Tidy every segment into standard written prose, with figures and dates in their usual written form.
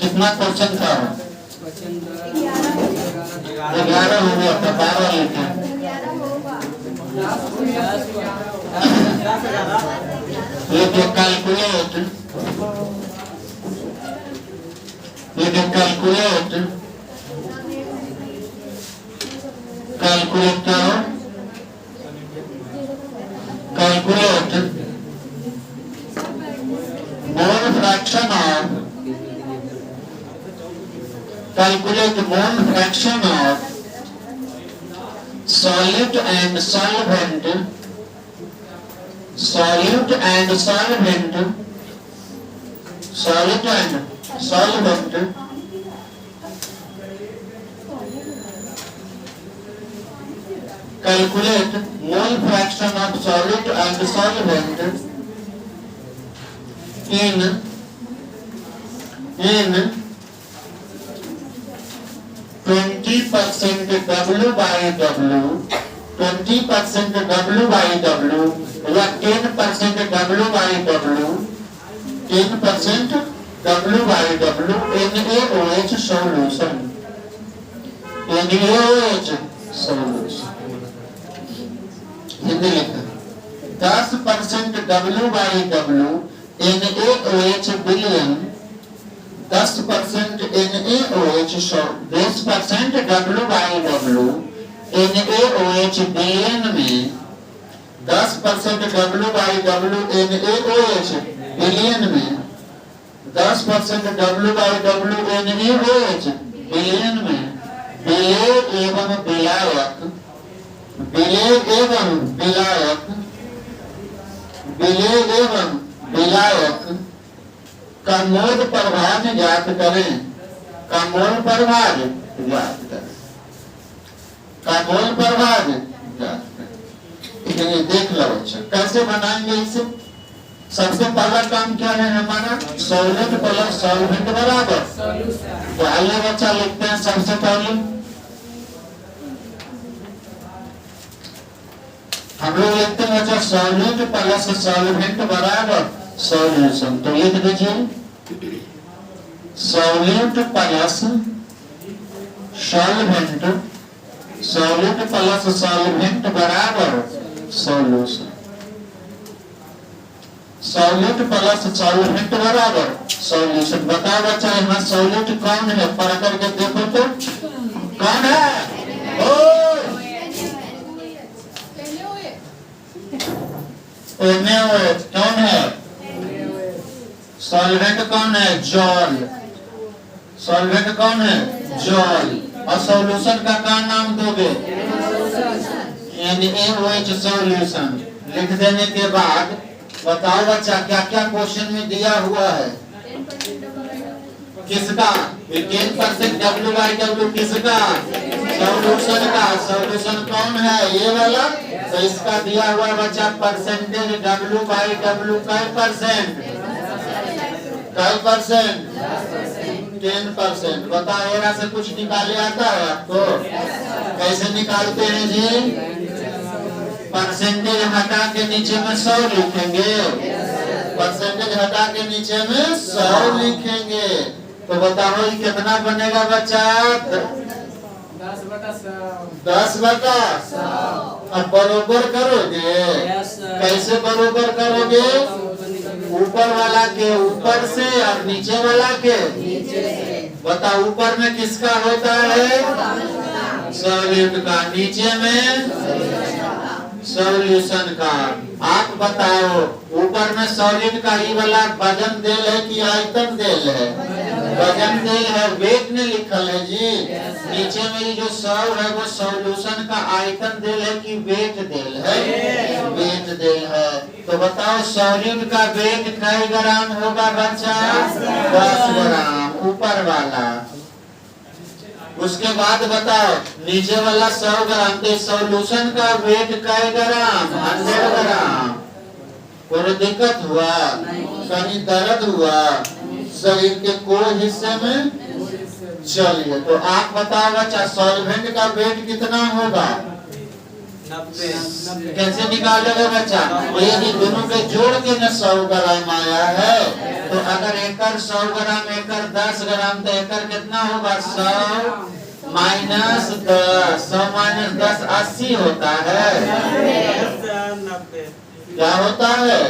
कितना क्वेश्चन था? 11 हो गया था, 12 लिखे। ये जो कैलकुलेट क्या हो? Calculate mole fraction of solute and solvent calculate mole fraction of solute and solvent in 20% W by W, 20% W by W या 10% W by W, 10% W by W NaOH solution, NaOH solution। Hindi लिखा 10% W by W NaOH billion, 10% NaOH 10% W by W NaOH billion में 10% W by W NaOH billion में 10% W by W NaOH billion में विलेय एवं विलायक का मोल प्रभाव ज्ञात करें, देख लो बच्चा कैसे बनाएंगे इसे। सबसे पहला काम क्या है हमारा? सॉल्वेंट प्लस सॉल्वेंट बराबर। तो आइए बच्चा लिखते हैं सबसे पहले हम लोग लिखते हैं बच्चा सॉल्वेंट प्लस सॉल्वेंट बराबर सॉल्यूशन। तो लिख दीजिए सॉल्वेंट प्लस सॉल्वेंट बराबर सॉल्यूशन। सॉल्वेंट प्लस सॉल्वेंट बराबर सॉल्यूशन। बताओ बच्चा यहाँ सॉल्वेंट कौन है? पढ़ करके देखो तो कौन है? NaOH कौन है? सॉल्वेंट कौन है? जल। सॉल्वेंट कौन है? जल। और सॉल्यूशन का क्या नाम दोगे? NaOH solution. लिख देने के बाद बताओ बच्चा क्या क्या क्वेश्चन में दिया हुआ है? किसका? 10% W by W किसका? सॉल्यूशन का। सॉल्यूशन कौन है? ये वाला। तो इसका दिया हुआ बच्चा परसेंटेज W by W कै परसेंट? 10%। बताओ एरा से कुछ निकाले आता है आपको? कैसे निकालते हैं जी? परसेंटेज हटा के नीचे में 100 लिखेंगे। परसेंटेज हटा के नीचे में 100 लिखेंगे। तो बताओ ये कितना बनेगा बच्चा? 10/100। अब बरोबर करोगे? कैसे बरोबर करोगे? ऊपर वाला के ऊपर से और नीचे वाला के नीचे से। बताओ ऊपर में किसका होता है? सॉल्यूट का। नीचे में सॉल्यूशन का। आप बताओ ऊपर में सॉलिड का ही वाला वजन देल है कि आयतन देल है? वजन देल है, वेट ने लिखल है जी। नीचे में ये जो सॉल है वो सॉल्यूशन का आयतन देल है कि वेट देल है? वेट देल है। तो बताओ सॉलिड का वेट कै ग्राम होगा बच्चा? 10 ग्राम ऊपर वाला। उसके बाद बताओ नीचे वाला 100 ग्राम। तो सॉल्यूशन का वेट कै ग्राम? 100 ग्राम। कोई दिक्कत हुआ? कहीं दर्द हुआ शरीर के कोई हिस्से में? चलिए तो आप बताओ बच्चा सॉल्वेंट का वेट कितना होगा? कैसे निकालोगे बच्चा? यदि दोनों के जोड़ के न 100 ग्राम आया है, तो अगर एकड़ 100 ग्राम, एकड़ 10 ग्राम, तो एकड़ कितना होगा? 100 माइनस 10, 100 माइनस 10 80 होता है। क्या होता है?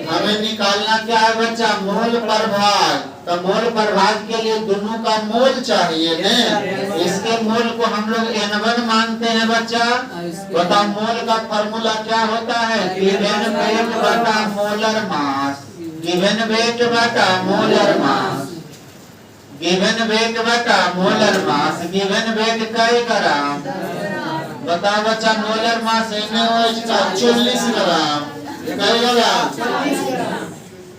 हमें निकालना क्या है बच्चा? मोल प्रभाग। तो मोल प्रभाग के लिए दोनों का मोल चाहिए ने। इसके मोल को हम लोग N1 मानते हैं बच्चा। बताओ मोल का फॉर्मूला क्या होता है? गिवन वेट बटा मोलर मास। गिवन वेट बटा मोलर मास। गिवन वेट बटा मोलर मास। गिवन वेट कई ग्राम? बताओ बच्चा, मोलर मास NaOH का 40 ग्राम। कई ग्राम?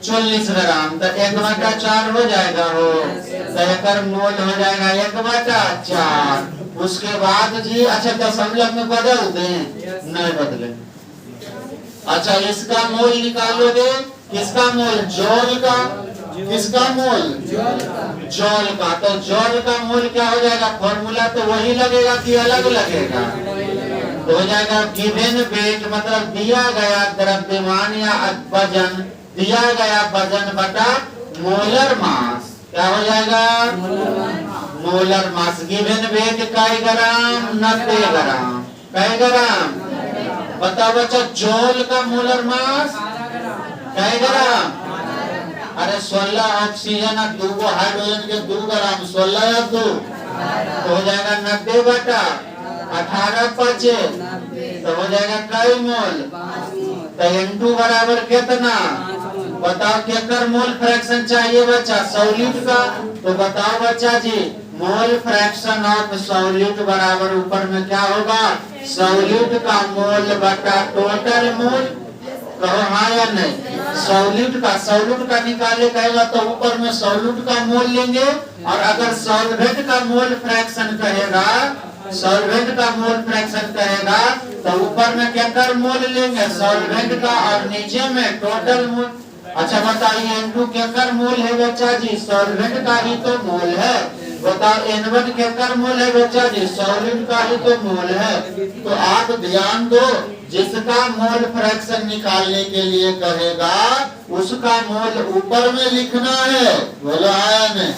40 ग्राम। तो 1/4 हो जाएगा हो, तो एकड़ मोल हो जाएगा 1/4। उसके बाद जी अच्छा दशमलव में बदल दें? नहीं बदले। अच्छा इसका मोल निकालोगे? किसका मोल? जॉल का। किसका मोल? जॉल का। तो जॉल का मोल क्या हो जाएगा? फॉर्मूला तो वही लगेगा कि अलग लगेगा? तो हो जाएगा गिवन वेट मतलब दिया गया द्रव्यमान या वजन, दिया गया वजन बटा मोलर मास। क्या हो जाएगा? Molar mass. गिवन वेट कई ग्राम? 90 ग्राम। कई ग्राम? बताओ बच्चा, जॉल का मोलर मास कई ग्राम? अरे 16 ऑक्सीजन और 2 हाइड्रोजन के 2 ग्राम, 16 या 2 तो हो जाएगा 90 बटा 18 बचे, तो हो जाएगा कई मोल? तो N2 बराबर कितना? बताओ केकर मोल फ्रैक्शन चाहिए बच्चा? सॉल्यूट का। तो बताओ बच्चा जी, मोल फ्रैक्शन ऑफ सॉल्यूट बराबर ऊपर में क्या होगा? सॉल्यूट का मोल बटा टोटल मोल। कहो हाँ या नहीं? सॉल्यूट का निकाले कहेगा तो ऊपर में सॉल्यूट का मोल लेंगे, और अगर सॉल्वेंट का मोल फ्रैक्शन कहेगा, सॉल्वेंट का मोल फ्रैक्शन कहेगा, तो ऊपर में क्या मोल लेंगे? सॉल्वेंट का, और नीचे में टोटल मोल। अच्छा बताइए N2 क्या मोल है बच्चा जी? सॉल्वेंट का ही तो मोल है। बताओ N1 क्या मोल है बच्चा जी? सॉल्वेंट का ही तो मोल है। तो आप ध्यान दो, जिसका मोल फ्रैक्शन निकालने के लिए कहेगा उसका मोल ऊपर में लिखना है। बोलो आया नहीं?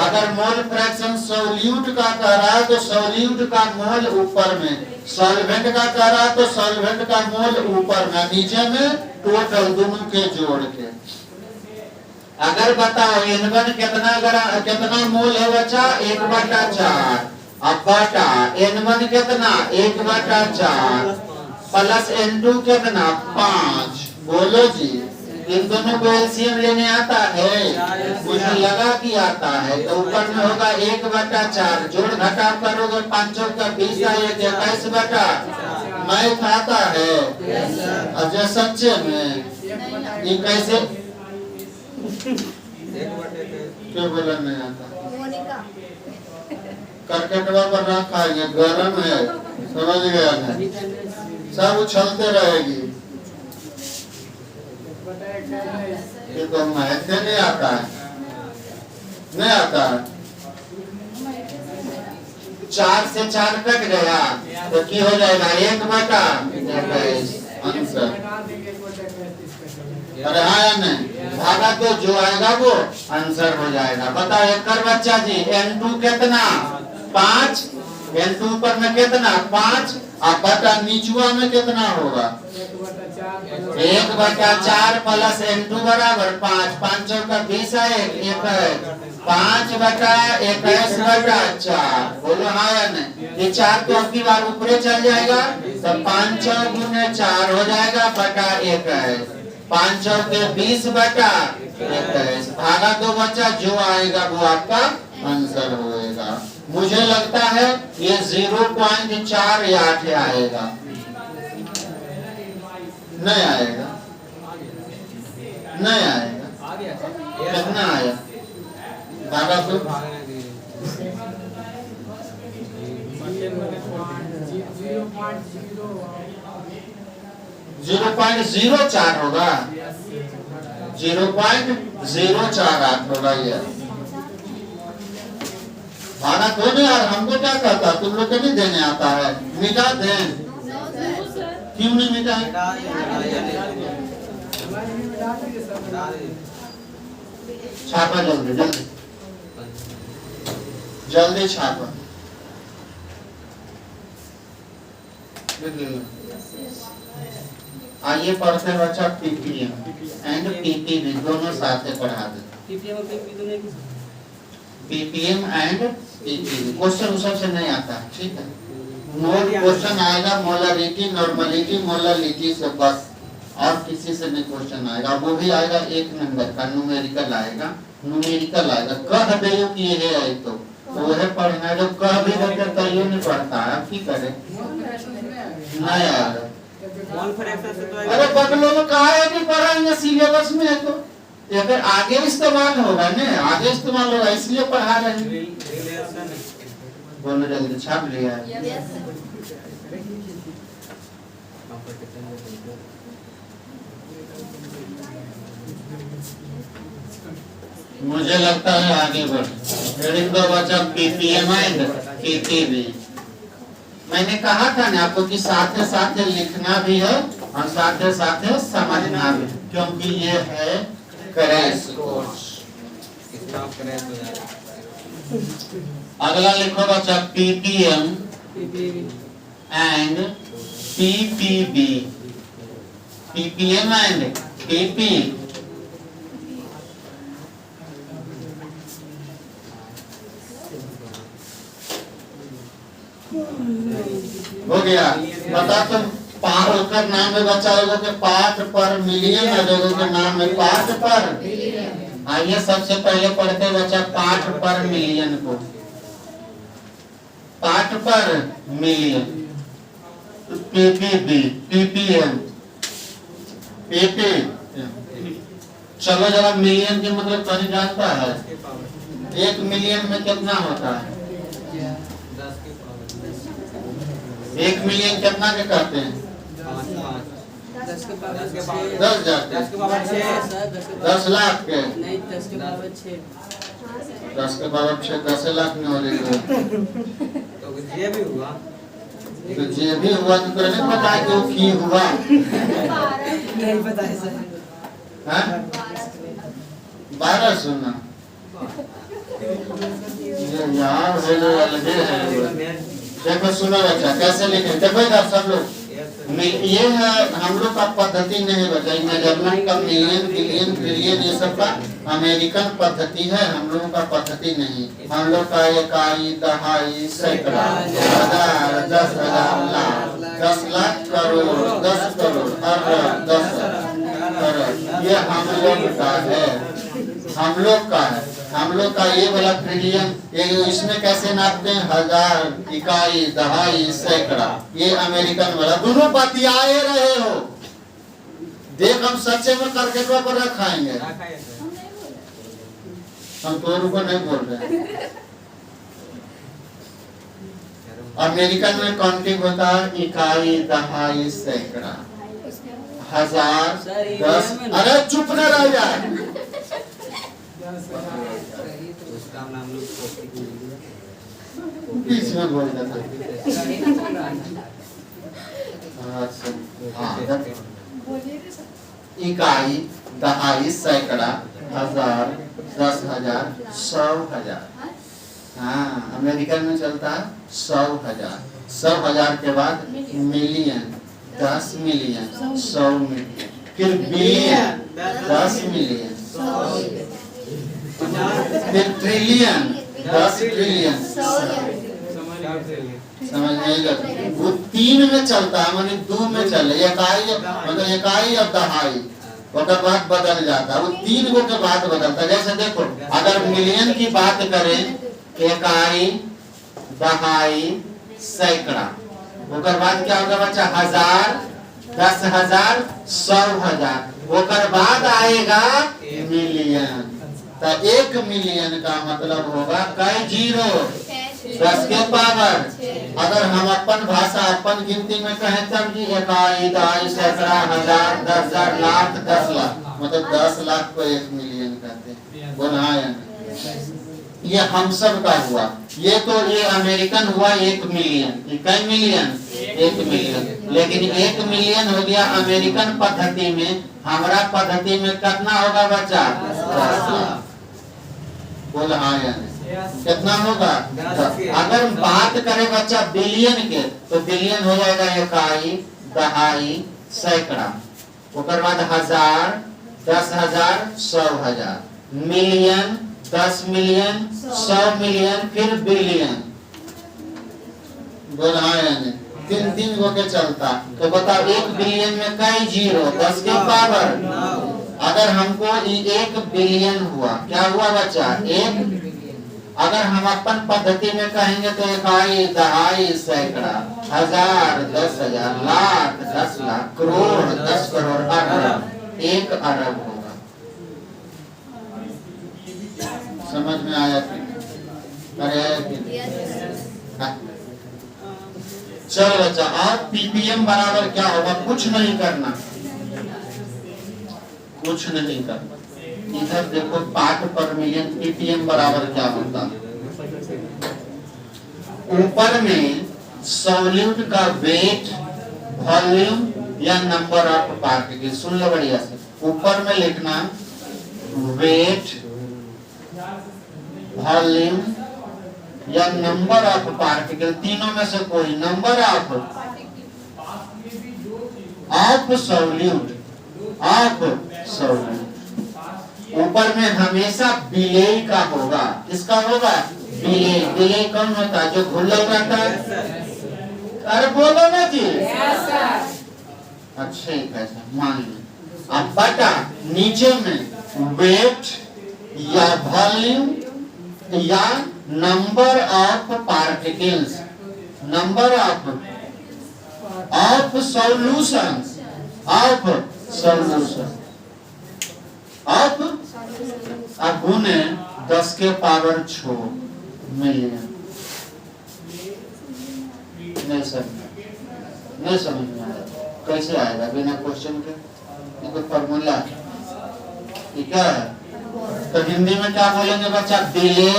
अगर मोल फ्रैक्शन सॉल्यूट का कह रहा है तो सॉल्यूट का मोल ऊपर में, सॉल्वेंट का कह रहा है तो सॉल्वेंट का मोल ऊपर में, नीचे में टोटल दोनों के जोड़ के। अगर बताओ N1 कितना मोल है बच्चा? 1/4। अब बटा N1 कितना? 1/4 प्लस N2 कितना? 5। बोलो जी, इन दोनों को एलसीएम लेने आता है? मुझे लगा कि आता है। तो ऊपर में होगा 1/4, जोड़ घटाव करोगे 5 का 20 आएगा 21 बटा। मैथ आता है? अच्छा सच्चे में? ये कैसे? क्यों बोला नहीं आता? करकटवा पर रखा है, गरम है, समझ गया ना? सब उछलते रहेगी। ये तो मैथ नहीं आता है, नहीं आता है। 4 से 4 कट गया तो की हो जाएगा 1/21 आंसर। अरे हाँ या नहीं? भागा तो जो आएगा वो आंसर हो जाएगा। बताओ एकड़ बच्चा जी, N2 कितना? 5। N2 ऊपर में कितना? 5। अब बटा नीचुआ में कितना होगा? 1/4 प्लस N2 बराबर 5। 5 का 20 है, 5/21/4। बोलो हाँ या नहीं? ये 4 तो अब की बार ऊपर चल जाएगा, तो 5 गुने 4 हो जाएगा बटा 21। 5 के 20/21 भागा 2 बच्चा, जो आएगा वो आपका आंसर होएगा। मुझे लगता है ये 0.48 आएगा। नहीं आएगा? नहीं आएगा? कितना आया? भागा 2। 0.04 होगा। 0.048 होगा ये। भागा दो नहीं यार, हमको क्या कहता? तुम लोग को नहीं देने आता है? मिटा दें। क्यों नहीं मिटा? छापा जल्दी जल्दी जल्दी छापा। आइए पढ़ते हैं बच्चा पीपीएम एंड पीपीबी दोनों साथ में पढ़ा दे। पीपीएम एंड पीपीबी क्वेश्चन उस से नहीं आता है, ठीक है। नोट क्वेश्चन आएगा मोलरिटी नॉर्मलिटी मोलरिटी से बस, और किसी से नहीं क्वेश्चन आएगा। वो भी आएगा 1 नंबर का न्यूमेरिकल आएगा, न्यूमेरिकल आएगा। कह दे कि ये है तो वो है पढ़ना, जो कह भी देते तो ये नहीं पढ़ता है, आप की करें नहीं आएगा। अरे बगलों में कहा है कि पढ़ाएंगे सिलेबस में है तो ये फिर आगे इस्तेमाल होगा ना, आगे इस्तेमाल होगा इसलिए पढ़ा रहे हैं। बोलो जल्दी छाप लिया मुझे लगता है आगे बढ़। रीडिंग दो बच्चा पीपीएम एंड पीपीबी। मैंने कहा था ना आपको कि साथ साथ लिखना भी है और साथ समझना भी, क्योंकि ये है क्रैश कोर्स। अगला लिखो बच्चा ppm and PPB. Ppm and PP हो गया। बता तुम पार का नाम है बच्चा, लोगों के पाठ पर मिलियन है, लोगों के नाम है पाठ पर। आइए सबसे पहले पढ़ते बच्चा पाठ पर मिलियन को। पाठ पर मिलियन पीपीबी पीपीएम पीपी। चलो जरा मिलियन के मतलब कौन जानता है? 1 मिलियन में कितना होता है? 1 मिलियन कितना के कहते हैं? 10 लाख के नहीं, 10 के पावर 6 10 लाख में हो रही है। तो ये भी हुआ तो नहीं पता है क्यों की हुआ नहीं पता है सर। 12 सुना यार अलग है। देखो सुनो बच्चा कैसे लिखे, देखो इधर सब लोग। ये है हम लोग का पद्धति नहीं बचा, मेजरमेंट का मिलियन बिलियन ट्रिलियन ये सब का अमेरिकन पद्धति है, हम लोगों का पद्धति नहीं। हम लोग का इकाई दहाई सैकड़ा 1000 10,000 लाख 10 लाख करोड़ 10 करोड़ अरब 10 करोड़, ये हम लोग का है, हम लोग का है। हम लोग का ये वाला ट्रिलियन, ये इसमें कैसे नापते हैं? 1000 इकाई दहाई सैकड़ा, ये अमेरिकन वाला। दोनों बतियाए रहे हो, देख हम सच्चे में करके पर रखाएंगे, हम तो रुको नहीं बोल रहे। अमेरिकन में काउंटिंग होता है इकाई दहाई सैकड़ा 1000 10। अरे चुप न रह जाए, बीच में बोल देता। इकाई दहाई सैकड़ा 1000 10,000 100,000। हाँ अमेरिकन में चलता है 100,000। 100,000 के बाद मिलियन 10 मिलियन 100 मिलियन, फिर बिलियन 10 मिलियन, फिर ट्रिलियन 10 ट्रिलियन। समझ नहीं लगी? वो 3 में चलता है, माने 2 में चले, इकाई मतलब इकाई और दहाई, उसके बाद बदल जाता है। वो 3 गो के बाद बदलता है। जैसे देखो अगर मिलियन की बात करें, इकाई दहाई सैकड़ा, उसके बाद क्या होगा बच्चा? 1000 10,000 100,000, उसके बाद आएगा मिलियन। तो 1 मिलियन का मतलब होगा कई जीरो 10 के पावर। अगर हम अपन भाषा अपन गिनती में कहें तब जी इकाई दहाई सैकड़ा 1000 10,000 लाख 10 लाख, मतलब 10 लाख को 1 मिलियन कहते हैं। बोला ये हम सब का हुआ, ये तो ये अमेरिकन हुआ 1 मिलियन, ये कई मिलियन 1 मिलियन, लेकिन 1 मिलियन हो गया अमेरिकन पद्धति में, हमारा पद्धति में कितना होगा बच्चा? 10। बोल हाँ या नहीं? कितना होगा? अगर बात करें बच्चा बिलियन के, तो बिलियन हो जाएगा इकाई, दहाई, सैकड़ा, उसके बाद हजार, 10,000, 100,000, मिलियन, 10 मिलियन, 100 मिलियन, फिर बिलियन। बोल हाँ या नहीं? 3-3 गो के चलता। तो बताओ 1 बिलियन में कई जीरो? 10 के पावर। अगर हमको 1 बिलियन हुआ, क्या हुआ बच्चा? 1। अगर हम अपन पद्धति में कहेंगे तो इकाई, दहाई, सैकड़ा, हजार, 10,000, लाख, 10 लाख, करोड़, 10 करोड़, अरब, 1 अरब होगा। समझ में आया कि चलो बच्चा, अब पीपीएम बराबर क्या होगा? कुछ नहीं करना, कुछ नहीं करना। इधर देखो पार्ट पर मिलियन, पीपीएम बराबर क्या होता? ऊपर में सॉल्यूट का वेट, वॉल्यूम या नंबर ऑफ पार्टिकल। सुन लो बढ़िया से, ऊपर में लिखना वेट, वॉल्यूम या नंबर ऑफ पार्टिकल, तीनों में से कोई। Number of solute, of solute ऊपर में हमेशा बिलेई का होगा। किसका होगा? बिलेई। बिलेई कौन होता है? जो घुल्लल रहता है। अरे बोलो ना जी। अच्छा कैसा मान लो। अब बटा नीचे में वेट या वॉल्यूम या number of particles, number of solution, of solution, of गुने 10 के पावर 6 मिलियन। नहीं समझ में आया? कैसे आएगा बिना क्वेश्चन के? ये तो फॉर्मूला ठीक है। तो हिंदी में क्या बोलेंगे बच्चा? बिले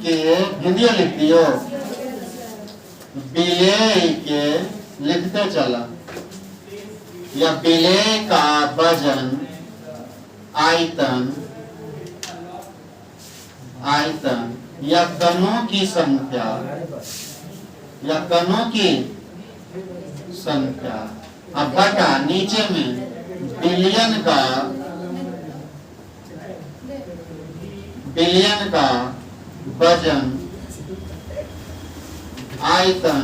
के, हिंदी लिख दियो, बिले के लिखते चला, या बिले का वजन, आयतन, आयतन या कणों की संख्या, या कणों की संख्या। अब बटा नीचे में बिलियन का वजन, आयतन,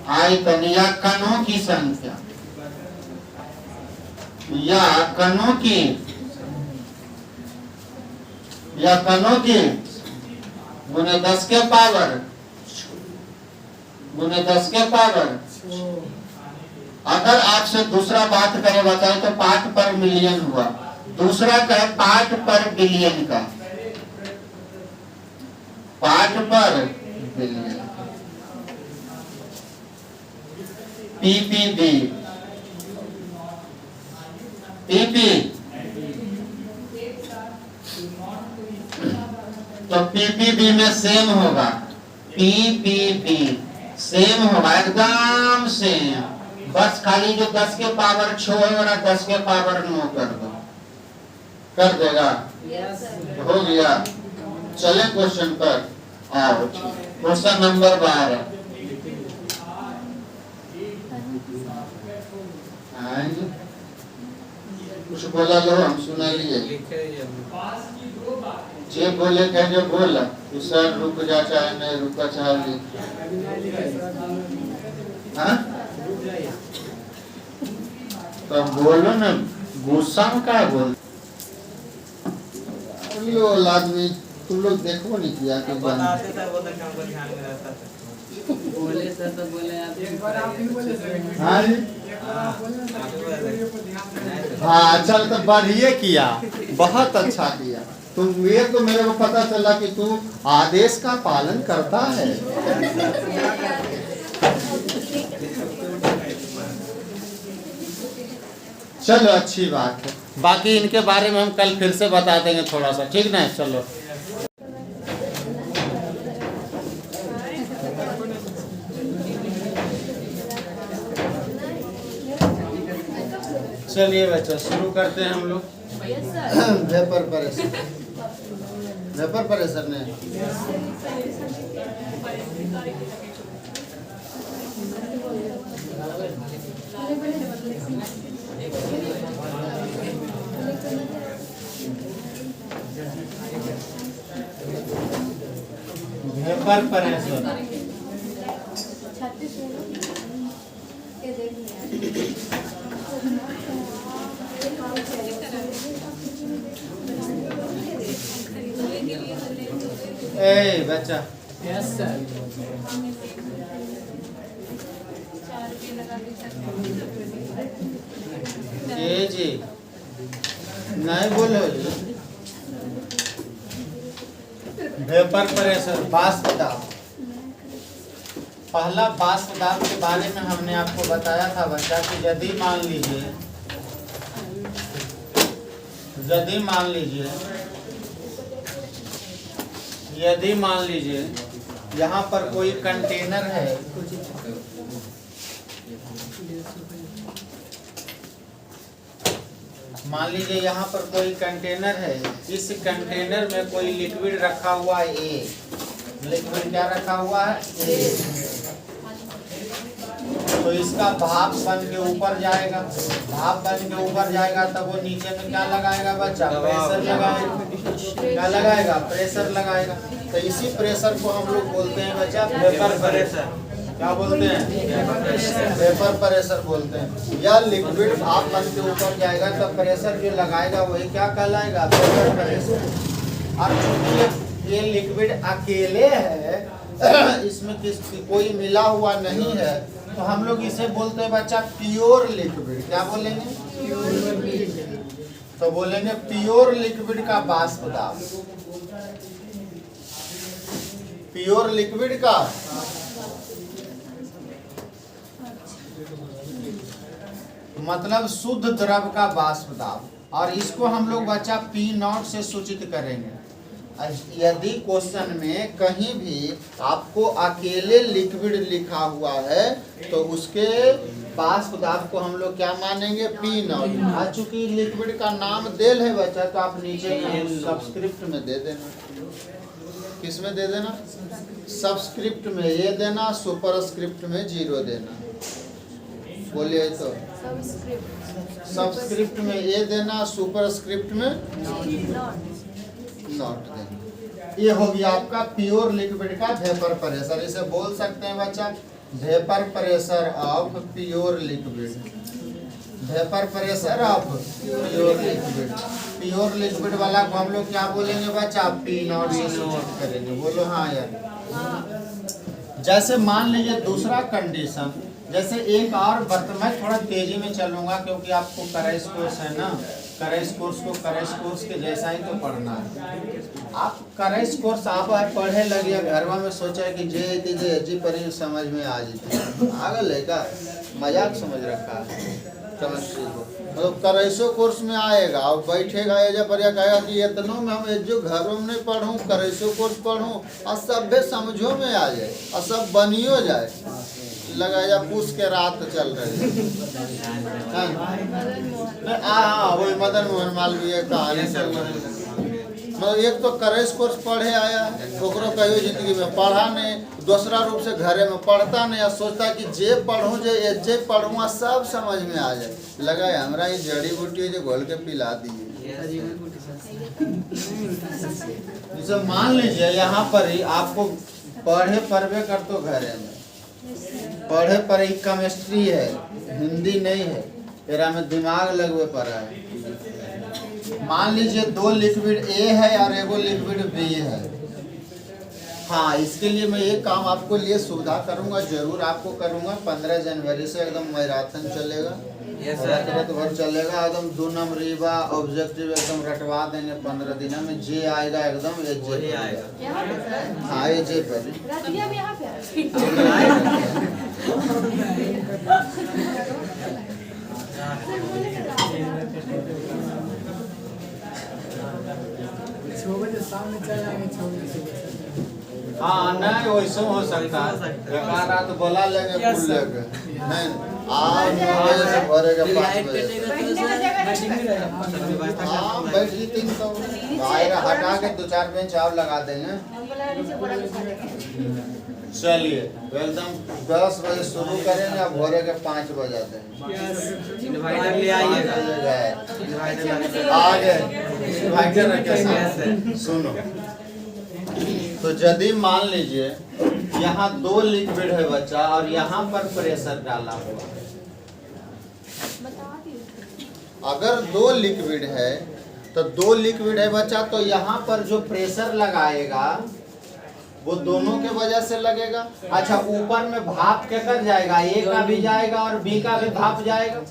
आयतन या कणों की संख्या, या कणों की गुने 10 के पावर, गुने 10 के पावर। अगर आपसे दूसरा बात करें बताए तो पार्ट पर मिलियन हुआ, दूसरा कहे पार्ट पर बिलियन का, पार्ट पर बिलियन। पीपीबी, तो पीपीबी में सेम होगा, पीपीबी सेम होगा, एकदम सेम। बस खाली जो 10 के पावर 6 है और 10 के पावर 9 कर दो, कर देगा। हो गया। चले क्वेश्चन पर आओ। Question number 12। कुछ बोला लो, हम सुना लिए। जे बोले कह जो बोला, सर रुक जा, चाहे नहीं रुका, चाहे हाँ? तो बोलो ना, गुस्सा में क्या बोल? आदमी तुम लोग देखो नहीं किया कि बताते थे, वो तो हमको ध्यान में रहता था। बोले सर तो बोले आप एक बार आप नहीं बोले सर। हाँ चल, तो बढ़िया किया, बहुत अच्छा किया। तुम ये तो मेरे को पता चला कि तू आदेश का पालन करता है। चलो अच्छी बात है। बाकी इनके बारे में हम कल फिर से बता देंगे थोड़ा सा, ठीक ना? चलो। चलिए बच्चों शुरू करते हैं हम लोग। वेपर प्रेशर ने वेपर प्रेशर ए बच्चा यस सर ए जी नहीं बोलो जी। वेपर प्रेशर वाष्प दाब। पहला वाष्प दाब के बारे में हमने आपको बताया था बच्चा कि यदि मान लीजिए यहाँ पर कोई कंटेनर है, मान लीजिए यहाँ पर कोई कंटेनर है, इस कंटेनर में कोई लिक्विड रखा हुआ है ए। लिक्विड क्या रखा हुआ है? ए। तो इसका भाप बन के ऊपर जाएगा। भाप बन के ऊपर जाएगा तब वो नीचे में क्या लगाएगा बच्चा? प्रेशर लगाएगा। क्या लगाएगा? प्रेशर लगाएगा। तो इसी प्रेशर को हम लोग बोलते हैं बच्चा वेपर प्रेशर। क्या बोलते हैं? वेपर प्रेशर बोलते हैं। या लिक्विड भाप बन के ऊपर जाएगा तब प्रेशर जो लगाएगा वही क्या कहलाएगा? Vapour pressure. और चूंकि ये लिक्विड अकेले है, इसमें कोई मिला हुआ नहीं है, तो हम लोग इसे बोलते हैं बच्चा प्योर लिक्विड। क्या बोलेंगे? तो बोलेंगे प्योर लिक्विड का वाष्प दाब। प्योर लिक्विड का मतलब शुद्ध द्रव का वाष्प दाब। और इसको हम लोग बच्चा P0 से सूचित करेंगे। यदि क्वेश्चन में कहीं भी आपको अकेले लिक्विड लिखा हुआ है तो उसके वाष्प दाब को हम लोग क्या मानेंगे? P0। आज चूंकि लिक्विड का नाम देल है बच्चा तो आप नीचे सबस्क्रिप्ट में दे देना। किस में दे देना? सबस्क्रिप्ट में ये देना, सुपरस्क्रिप्ट में 0 देना। बोलिए तो सबस्क्रिप्ट में ये देना, सुपरस्क्रिप्ट में नॉट देना। ये हो गया आपका प्योर लिक्विड का वेपर प्रेशर। इसे बोल सकते हैं बच्चा vapour pressure of pure liquid. Vapour pressure of pure liquid. Pure liquid वाला को हम लोग क्या बोलेंगे बच्चा? P0 से सूचित करेंगे। बोलो हाँ यार। जैसे मान लीजिए दूसरा कंडीशन, जैसे एक और मैं थोड़ा तेजी में चलूंगा क्योंकि आपको करैश कोर्स है ना, करैश कोर्स को करैश कोर्स के जैसा ही तो पढ़ना है। आप करैश कोर्स आप पढ़े लगे घरवा में सोचा कि जे जी पर समझ में आ जाती आगल है का मजाक समझ रखा है केमिस्ट्री को। मतलब करैशो कोर्स में आएगा और बैठेगा एजा पर कहेगा कि इतनों में हम जो घरों में नहीं पढ़ूँ करैशो कोर्स पढ़ूँ और सब समझो में आ जाए और सब बनियो जाए। लगा जा पूछ के रात चल रही है। हाँ वही मदन मोहन मालवीय कहानी चल रही। मतलब एक तो करैश कोर्स पढ़े आया, ओकरो कहियो जिंदगी में पढ़ा नहीं, दूसरा रूप से घरे में पढ़ता नहीं और सोचता कि जे पढ़ूँ जे पढ़ूँ सब समझ में आ जाए। लगा है हमरा ये जड़ी बूटी जो घोल के पिला दिए। जैसे मान लीजिए यहाँ पर ही आपको पढ़े कर तो घरे में पढ़े पर ही केमिस्ट्री है, हिंदी नहीं है, तेरा में दिमाग लगवे पड़ा है। मान लीजिए 2 लिक्विड ए है और एगो लिक्विड बी है। हाँ इसके लिए मैं ये काम आपको लिए सुविधा करूंगा, जरूर आपको करूंगा। 15 जनवरी से एकदम मैराथन चलेगा, रात भर चलेगा। एकदम 2 नंबर ऑब्जेक्टिव एकदम रटवा देंगे 15 दिन में। जे आएगा एकदम जे आएगा। हाँ ये जे पर हाँ नहीं वैसे हो सकता है। एक रात बोला लेंगे फुल लेके नहीं से भरेगा 5 लाइट बजे से। कटेगा तो व्यवस्था हाँ कर बैठ जी 300 बाहर हटा के 2-4 बेंच और लगा देंगे। चलिए तो एकदम 10 बजे शुरू करेंगे और भोरे के 5 बजे देंगे। इनवाइटर ले आइएगा इनवाइटर आगे इन्वाइटर रखे साथ। सुनो तो यदि मान लीजिए यहाँ 2 लिक्विड है बच्चा और यहाँ पर प्रेशर डाला हुआ है। अगर 2 लिक्विड है तो 2 लिक्विड है बच्चा, तो यहाँ पर जो प्रेशर लगाएगा वो दोनों के वजह से लगेगा। अच्छा ऊपर में भाप केकर जाएगा, ए का भी जाएगा और बी का भी भाप जाएगा।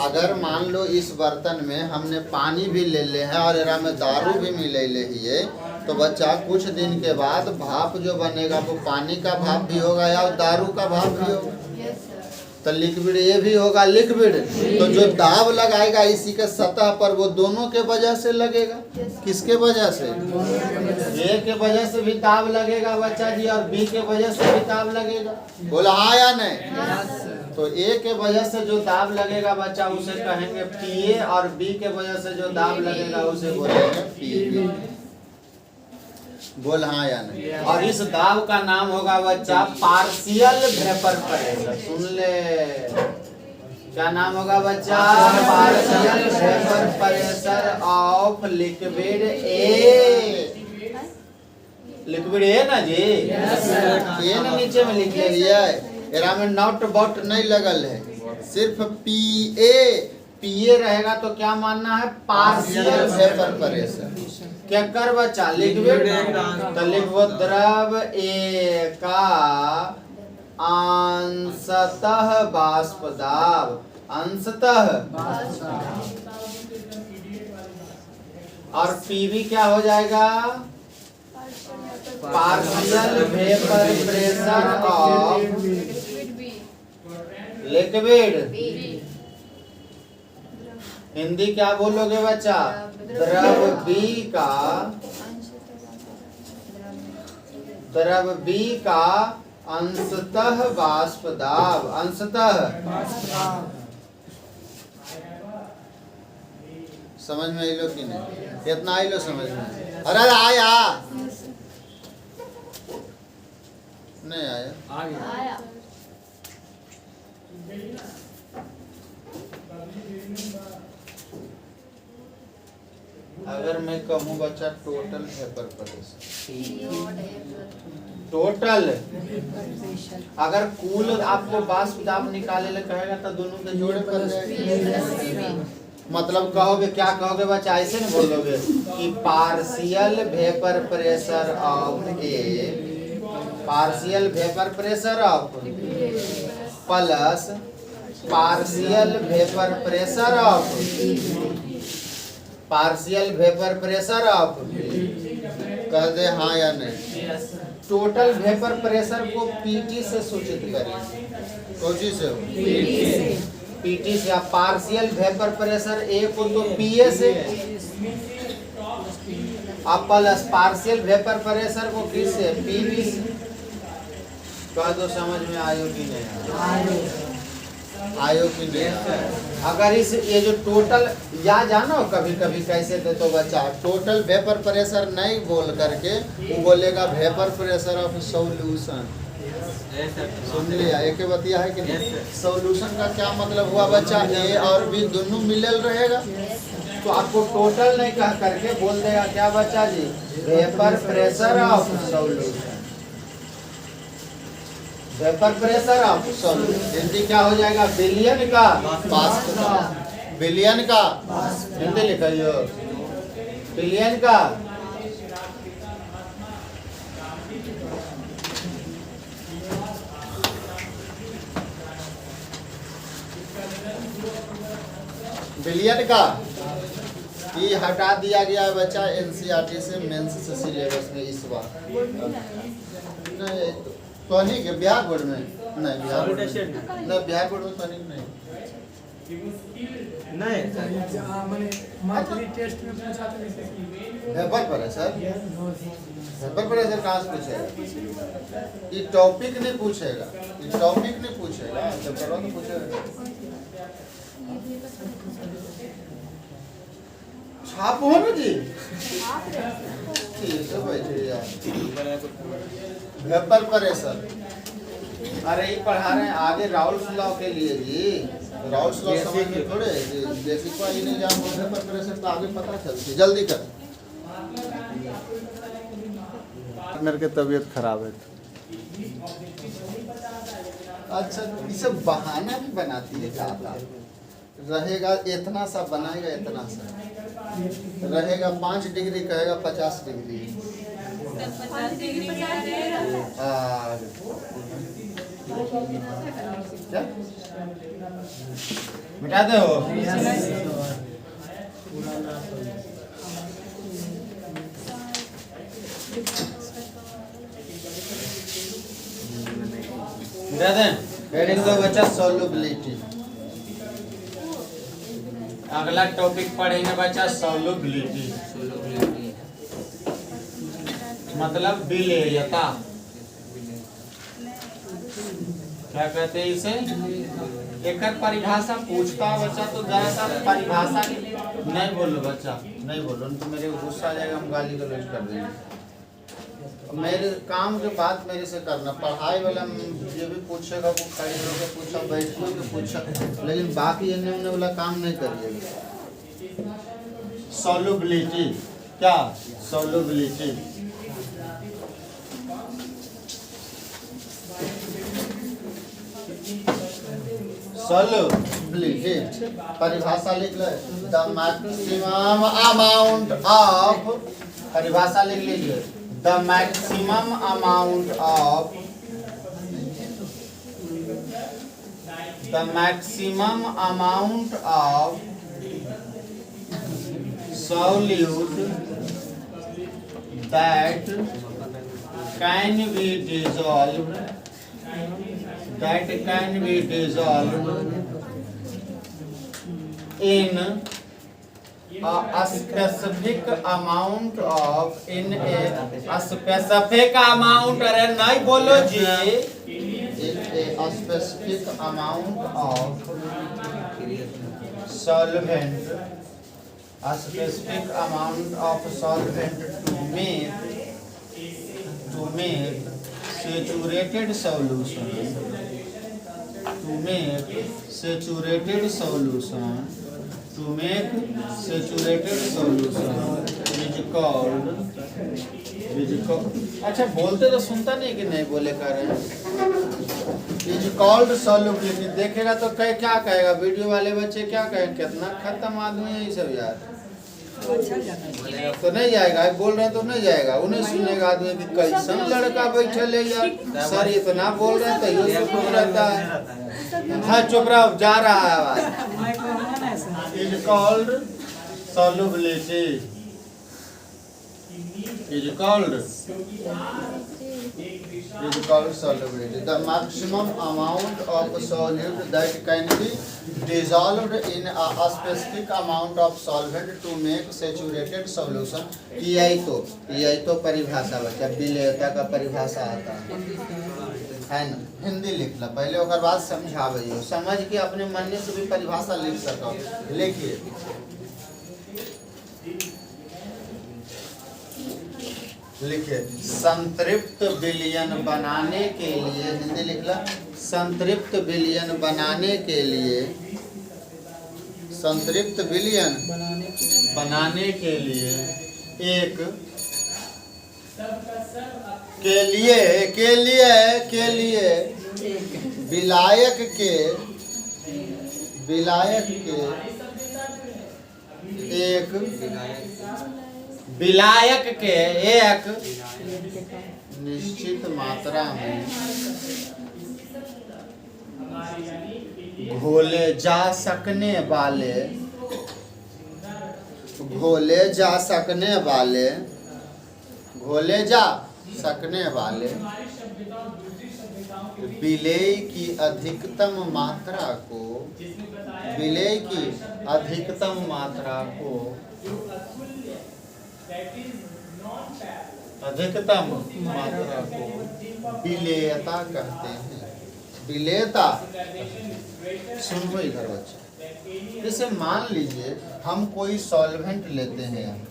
अगर मान लो इस बर्तन में हमने पानी भी ले ले है और एरा में दारू भी मिले ले है, तो बच्चा कुछ दिन के बाद भाप जो बनेगा वो पानी का भाप भी होगा या दारू का भाप भी होगा। तो लिक्विड ये भी होगा लिक्विड, तो जो दाब लगाएगा इसी के सतह पर वो दोनों के वजह से लगेगा। किसके वजह से? ए के वजह से भी दाब लगेगा बच्चा जी और बी के वजह से भी दाब लगेगा। बोला हाँ या नहीं? तो ए के वजह से जो दाब लगेगा बच्चा उसे कहेंगे पीए और बी के वजह से जो दाब लगेगा उसे बोलेंगे पीबी। बोल हाँ या नहीं? और इस दाब का नाम होगा बच्चा पार्शियल वेपर प्रेशर। सुन ले, क्या नाम होगा बच्चा? Partial vapour pressure of liquid A. Liquid A ना जी? ए ना नीचे में लिख लिया है, एरा में नॉट बॉट नहीं लगल है, सिर्फ पी ए। पीए रहेगा तो क्या मानना है? Partial vapour pressure. क्या कर बच्चा? लिक्विड तो लिक्विड द्रव ए का अंशतः बाष्प दाब, अंशतः, और पीवी क्या हो जाएगा? Partial vapour pressure of liquid. Hindi क्या बोलोगे बच्चा? द्रव बी का अंशतः बाष्प दाब, अंशतः। समझ में आई लो कि नहीं? इतना आई लो समझ में? अरे आया नहीं आया? अगर मैं कहूँ बच्चा टोटल वेपर प्रेशर, टोटल अगर कुल आपको बाष्प दाब निकाले ले कहेगा तो दोनों के जोड़े पर जाएगा। मतलब कहोगे क्या कहोगे बच्चा? ऐसे नहीं बोलोगे कि partial vapour pressure of A, partial vapour pressure of plus partial vapour pressure of, partial vapour pressure of. कह दे हाँ या नहीं? टोटल वेपर प्रेशर को पीटी से सूचित करें। कौची से? पीटी से। पार्शियल वेपर प्रेशर ए को तो पीए से, अब प्लस पार्शियल वेपर प्रेशर को किससे? पीवी से। कह दो समझ में आयो कि नहीं? आयो कि नहीं? अगर इस ये जो टोटल या जानो कभी कभी कैसे दे तो बच्चा टोटल वेपर प्रेशर नहीं बोल करके वो बोलेगा वेपर प्रेशर ऑफ सॉल्यूशन। सुन लिया? एक बतिया है कि नहीं? सॉल्यूशन का क्या मतलब हुआ बच्चा? ए और बी दोनों मिलल रहेगा, तो आपको टोटल नहीं कह करके बोल देगा क्या बच्चा जी? Vapour pressure of solution, vapour pressure of solution. Hindi क्या हो जाएगा? बिलियन का बाष्प, बिलियन का हिंदी लिखियो, बिलियन का बिलियन का। ये हटा दिया गया है बच्चा एनसीईआरटी से, मेंस से सिलेबस में इस बार। नहीं तो नहीं के बिहार बोर्ड में नहीं, बिहार बोर्ड में नहीं, बिहार बोर्ड में तो नहीं। नहीं मैंने मंथली टेस्ट में पूछा था जैसे कि पेपर पर है सर, पेपर पर है सर, कहाँ से पूछेगा? ये टॉपिक नहीं पूछेगा, ये टॉपिक नहीं पूछेगा, जब करो तो पूछेगा। छाप हो ना जी, ठीक है बैठिए यार, पेपर पर है सर। अरे ये पढ़ा रहे हैं आगे राउल्स लॉ के लिए जी, राउल्स लॉ समझ में थोड़े जी, बेसिक का ही नहीं जान बोलने पर प्रेशर तो आगे पता चलती। जल्दी कर, पार्टनर की तबीयत खराब है। अच्छा, इसे बहाना भी बनाती है ज्यादा, रहेगा इतना सा बनाएगा, इतना सा रहेगा 5 डिग्री कहेगा 50 डिग्री। क्या मिटा दे हो? मिटा दे। हेडिंग दो बच्चा, सॉल्युबिलिटी। अगला टॉपिक पढ़ेंगे बच्चा सॉल्युबिलिटी, मतलब विलेयता। क्या कहते हैं इसे? एक परिभाषा पूछता बच्चा तो जरा सा परिभाषा नहीं बोलो बच्चा, नहीं बोलो, तो मेरे को गुस्सा आ जाएगा, हम गाली गलौज कर देंगे। मेरे काम के बाद मेरे से करना, पढ़ाई वाला जो भी पूछेगा वो खड़े होकर पूछा, बैठ के पूछा, लेकिन बाकी अन्य उन्हें वाला काम नहीं करिएगा। सॉल्युबिलिटी क्या? सॉल्युबिलिटी सॉल्युबिलिटी परिभाषा लिख ले, द मैक्सिमम अमाउंट ऑफ, परिभाषा लिख लीजिए, the maximum amount of, the maximum amount of solute that can be dissolved, that can be dissolved in a specific amount of, in a specific amount, अरे नहीं बोलो जी, in a specific amount of solvent, a specific amount of solvent to make saturated solution, to make saturated solution, to make saturated solution is called, अच्छा बोलते तो सुनता नहीं कि नहीं बोले कर रहे हैं, is called solubility। देखेगा तो क्या कहेगा वीडियो वाले बच्चे, क्या कहेंगे? कितना खत्म आदमी है ये सब यार, तो नहीं जाएगा, बोल रहे हैं तो नहीं जाएगा, उन्हें सुनेगा आदमी कि कैसन लड़का बैठे ले यार, सर इतना बोल रहे हैं तो ये चुप रहता है। हाँ चुप रहो, जा रहा है आवाज। Is called solubility, is called solubility, the maximum amount of solute that can be dissolved in a specific amount of solvent to make saturated solution। यही तो परिभाषा बच्चा, विलेयता का परिभाषा आता है ना। हिंदी लिख ला पहले, और बाद समझावे, समझ के अपने मन से भी परिभाषा लिख सको। लिखिए, लिखिए, संतृप्त विलयन बनाने के लिए, हिंदी लिख ला, संतृप्त विलयन बनाने के लिए, संतृप्त विलयन बनाने के लिए एक के लिए विलायक के एक निश्चित मात्रा में घोले जा सकने वाले विलेय की अधिकतम मात्रा को, विलेय की अधिकतम मात्रा को, अधिकतम मात्रा को विलेयता कहते हैं। विलेयता, सुनो इधर बच्चे, जैसे मान लीजिए हम कोई सॉल्वेंट लेते हैं,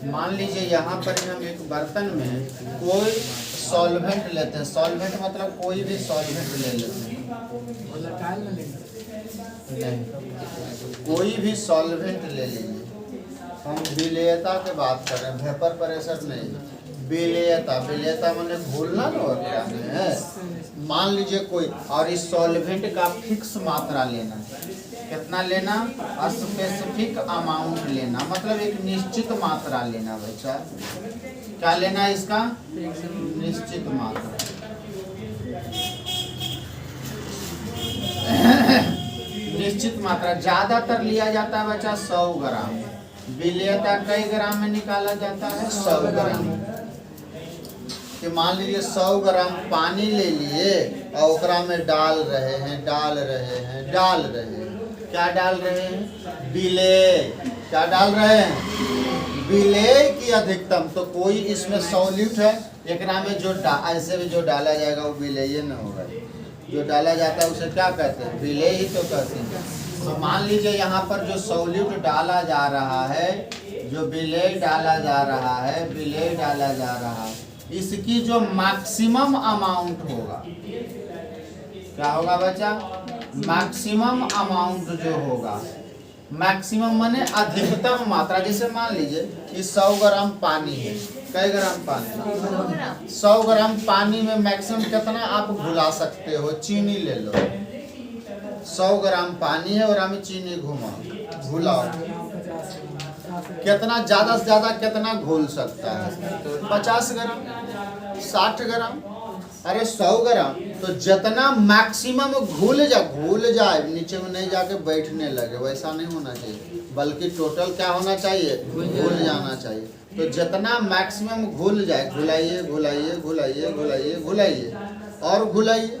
मान लीजिए यहाँ पर हम एक बर्तन में कोई सॉल्वेंट लेते हैं, सॉल्वेंट मतलब कोई भी सॉल्वेंट ले लेते हैं, कोई भी सॉल्वेंट ले लीजिए, हम विलेयता की बात कर रहे हैं, वेपर प्रेशर नहीं, विलेयता, विलेयता माने घोलना ना और क्या है। मान लीजिए कोई, और इस सॉल्वेंट का फिक्स मात्रा लेना, कितना लेना, स्पेसिफिक अमाउंट लेना, मतलब एक निश्चित मात्रा लेना बच्चा, क्या लेना इसका, निश्चित मात्रा। निश्चित मात्रा ज्यादातर लिया जाता है बच्चा 100 ग्राम, विलेयता कई ग्राम में निकाला जाता है, 100 ग्राम। कि मान लीजिए 100 ग्राम पानी ले लिए और ओकरा में डाल रहे हैं, क्या डाल रहे हैं, विलेय, क्या डाल रहे हैं, विलेय की अधिकतम। तो कोई इसमें सॉल्यूट है, एकरा में जो ऐसे भी जो डाला जाएगा वो विलेय न होगा, जो डाला जाता है उसे क्या कहते हैं, विलेय ही तो कहते हैं। तो मान लीजिए यहाँ पर जो सॉल्यूट डाला जा रहा है, जो विलेय डाला जा रहा है, विलेय डाला जा रहा है, इसकी जो मैक्सिमम अमाउंट होगा, क्या होगा बच्चा, मैक्सिमम अमाउंट जो होगा, मैक्सिमम माने अधिकतम मात्रा। जैसे मान लीजिए कि 100 ग्राम पानी है, कई ग्राम पानी, 100 ग्राम पानी में मैक्सिमम कितना आप घुला सकते हो, चीनी ले लो, 100 ग्राम पानी है और हमें चीनी घुलाओ, कितना ज्यादा से ज्यादा कितना घोल सकता है, 50 ग्राम, 60 ग्राम, अरे 100 ग्राम। तो जितना मैक्सिमम घुल जाए, नीचे में नहीं जाके बैठने लगे, वैसा नहीं होना चाहिए, बल्कि टोटल क्या होना चाहिए, घुल जाना चाहिए। तो जितना मैक्सिमम घुल जाए, घुलाइए घुलाइए घुलाइए घुलाइए घुलाइए और घुलाइए,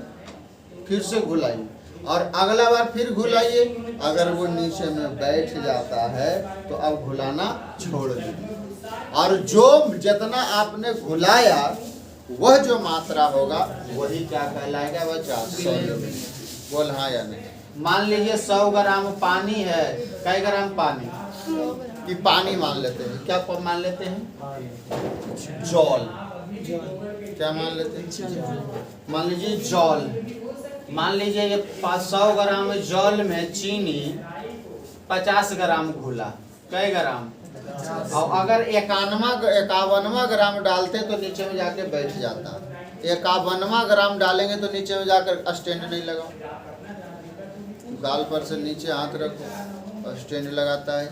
फिर से घुलाइए और अगला बार फिर घुलाइए। अगर वो नीचे में बैठ जाता है तो अब घुलाना छोड़ दीजिए, और जो जितना आपने घुलाया वह जो मात्रा होगा वही क्या कहलाएगा बच्चा, सॉल्यूट। बोल हाँ या नहीं। मान लीजिए 100 ग्राम पानी है, कई ग्राम पानी, कि पानी मान लेते हैं, क्या मान लेते हैं, जॉल, क्या मान लेते हैं, मान लीजिए जॉल। मान लीजिए ये 100 ग्राम जॉल में चीनी 50 ग्राम घुला, कई ग्राम, और अगर 51वां ग्राम डालते तो नीचे में जाके बैठ जाता, 51वां ग्राम डालेंगे तो नीचे में जाकर स्टैंड नहीं लगाओ, गाल पर से नीचे हाथ रखो, स्टैंड लगाता है।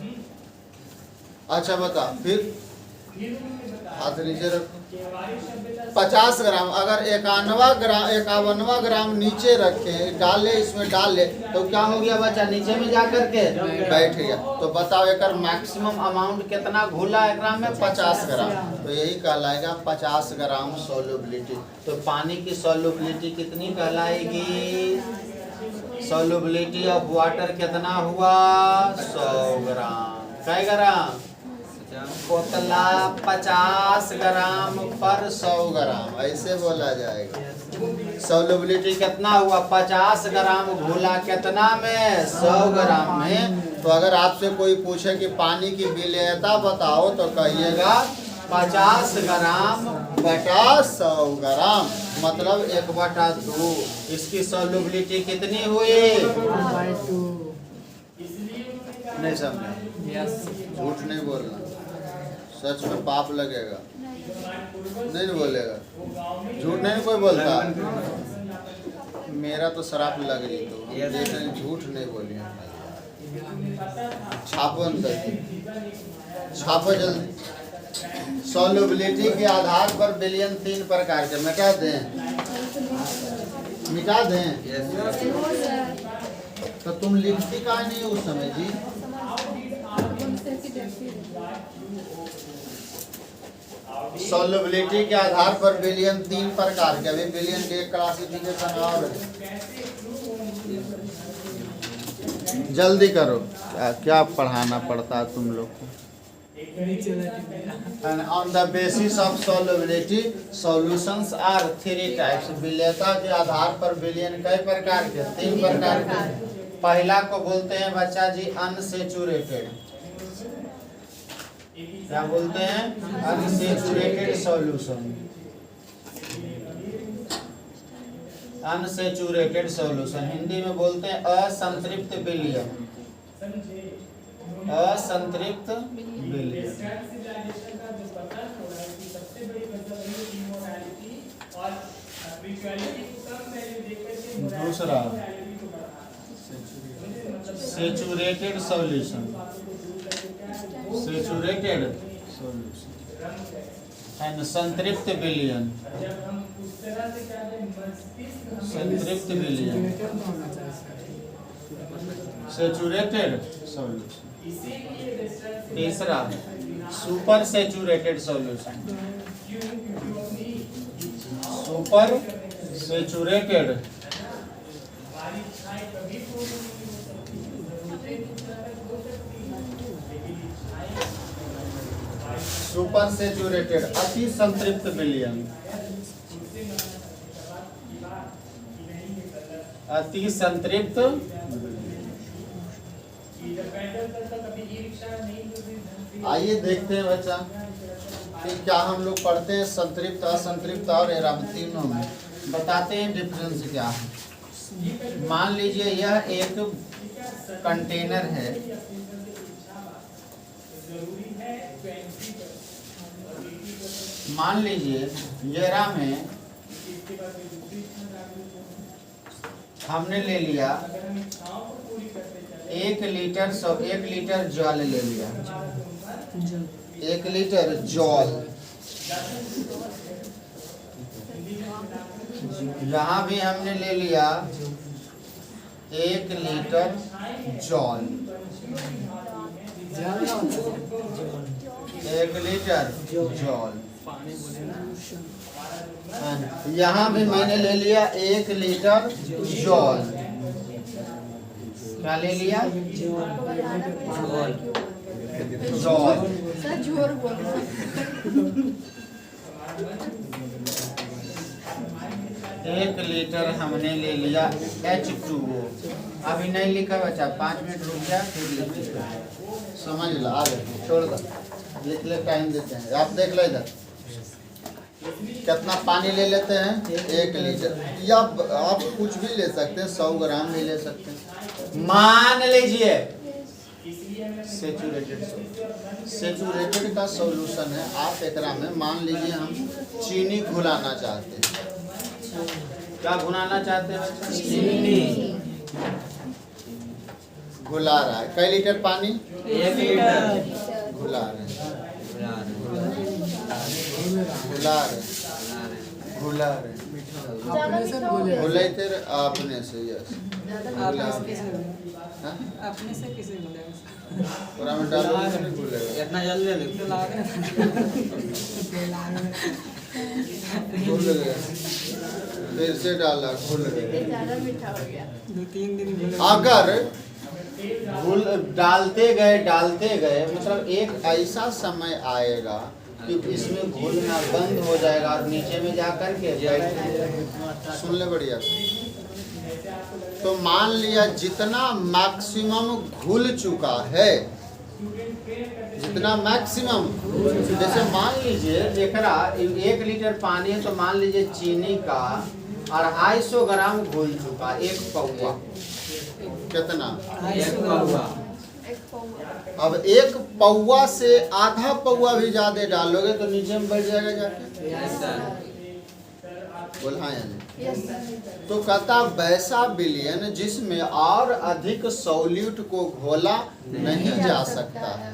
अच्छा बता, फिर हाथ नीचे रखो, 50 ग्राम, अगर 51वां ग्राम नीचे रखे डाले, इसमें डाले तो क्या हो गया बच्चा, नीचे में जाकर के बैठ गया। तो बताओ एक मैक्सिमम अमाउंट कितना घुला एक ग्राम में, 50 ग्राम। तो यही कहलाएगा 50 ग्राम सोल्युबिलिटी। तो पानी की सोल्युबिलिटी कितनी कहलाएगी, सोल्युबिलिटी ऑफ वाटर कितना हुआ, 100 ग्राम, कई ग्राम, पोतला 50 ग्राम पर 100 ग्राम, ऐसे बोला जाएगा। सोल्युबिलिटी कितना हुआ, 50 ग्राम घुला कितना में, 100 ग्राम में। तो अगर आपसे कोई पूछे कि पानी की विलेयता बताओ तो कहिएगा 50 ग्राम बटा 100 ग्राम, मतलब 1/2। इसकी सोल्युबिलिटी कितनी हुई, नहीं समझे, झूठ नहीं बोलना, सच में पाप लगेगा, नहीं बोलेगा, झूठ नहीं कोई बोलता। मेरा तो शराब लग रही, तो झूठ नहीं बोलिए। छापो अंदर, छापो जल्दी। सोल्युबिलिटी के आधार पर विलयन 3 प्रकार के, मिटा दें। तो तुम लिखती का नहीं उस समय जी, सॉल्युबिलिटी के आधार पर विलियन 3 प्रकार के, अभी विलियन के क्लासिफिकेशन और है। जल्दी करो, क्या पढ़ाना पड़ता है तुम लोग को। And on the basis of solubility, solutions are 3 types. विलेयता के आधार पर विलयन कई प्रकार के? 3 प्रकार के। पहला को बोलते हैं बच्चा जी अनसेचुरेटेड। क्या बोलते हैं? Unsaturated solution. Unsaturated solution Hindi में बोलते हैं असंतृप्त विलयन। असंतृप्त विलयन। दूसरा saturated solution. Saturated solution and संतृप्त विलयन। संतृप्त विलयन सेचुरेटेड सॉल्यूशन। तीसरा super saturated solution. Super saturated super saturated अति संतृप्त विलयन। अति संतृप्त। आइए देखते हैं बच्चा कि क्या हम लोग पढ़ते हैं संतृप्त, असंतृप्त और एराम तीनों में। बताते हैं डिफरेंस क्या है। मान लीजिए यह एक कंटेनर है, मान लीजिए येरा में हमने ले लिया 1 लीटर जल ले लिया। 1 लीटर जल। यहाँ भी हमने ले लिया 1 लीटर जल। 1 लीटर जल। यहाँ भी मैंने ले लिया 1 लीटर जल। क्या ले लिया? जल। 1 लीटर हमने ले लिया H2O। अभी नहीं लिखा बच्चा, 5 मिनट रुक जा फिर लिखिएगा। समझ लो, आ गए, छोड़ दो, लिख ले, टाइम देते हैं। आप देख लो इधर कितना पानी ले लेते हैं 1 लीटर, या आप कुछ भी ले सकते हैं, 100 ग्राम भी ले सकते हैं। मान लीजिए सेचुरेटेड का सॉल्यूशन है। आप एकरा में मान लीजिए हम चीनी घुलाना चाहते हैं। क्या घुलाना चाहते हैं? चीनी घुला रहा है। कई लीटर पानी? 1 लीटर घुला रहे हैं। घुले तेरे आपने से, यस अपने से किसे बोलेगा? पूरा में डालो नहीं घुलेगा। इतना जल्दी घुल गया, फिर से डाला, घुल गया। 2-3 दिन अगर घुल डालते गए मतलब एक ऐसा समय आएगा कि इसमें घुलना बंद हो जाएगा और नीचे में जा कर के सुन ले बढ़िया। तो मान लिया जितना मैक्सिमम घुल चुका है, जितना मैक्सिमम, जैसे मान लीजिए एकरा 1 लीटर पानी है तो मान लीजिए चीनी का 250 ग्राम घुल चुका, 1 पौवा। कितना? 1 पौवा। अब 1 पौवा से आधा पौवा भी ज्यादा डालोगे तो नीचे में बढ़ जाएगा जाके। बोल हाँ यानी तो कहता वैसा विलयन जिसमें और अधिक सॉल्यूट को घोला नहीं जा सकता है,